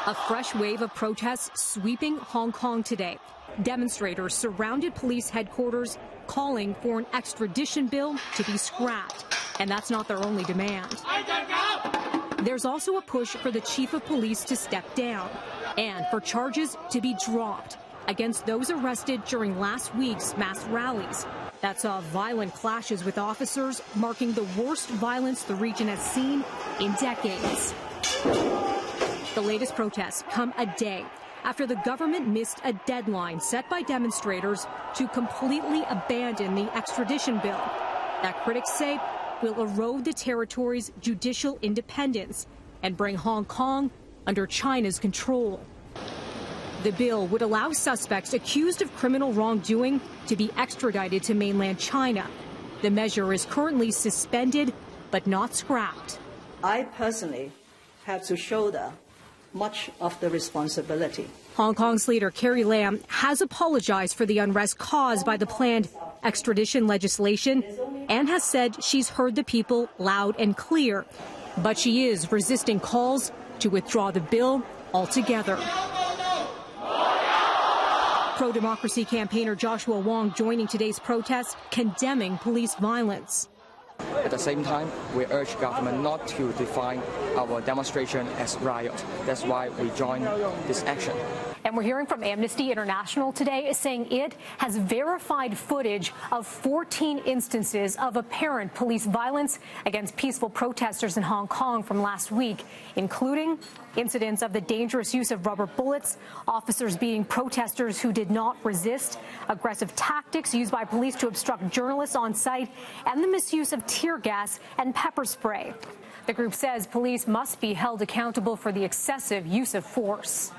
A fresh wave of protests sweeping Hong Kong today. Demonstrators surrounded police headquarters, calling for an extradition bill to be scrapped. And that's not their only demand. There's also a push for the chief of police to step down and for charges to be dropped against those arrested during last week's mass rallies that saw violent clashes with officers, marking the worst violence the region has seen in decades. The latest protests come a day after the government missed a deadline set by demonstrators to completely abandon the extradition bill that critics say will erode the territory's judicial independence and bring Hong Kong under China's control. The bill would allow suspects accused of criminal wrongdoing to be extradited to mainland China. The measure is currently suspended but not scrapped. I personally have to shoulder much of the responsibility. Hong Kong's leader Carrie Lam has apologized for the unrest caused by the planned extradition legislation and has said she's heard the people loud and clear. But she is resisting calls to withdraw the bill altogether. Pro-democracy campaigner Joshua Wong joining today's protest, condemning police violence. At the same time, we urge government not to define our demonstration as riot. That's why we join this action. And we're hearing from Amnesty International today saying it has verified footage of 14 instances of apparent police violence against peaceful protesters in Hong Kong from last week, including incidents of the dangerous use of rubber bullets, officers beating protesters who did not resist, aggressive tactics used by police to obstruct journalists on site, and the misuse of tear gas and pepper spray. The group says police must be held accountable for the excessive use of force.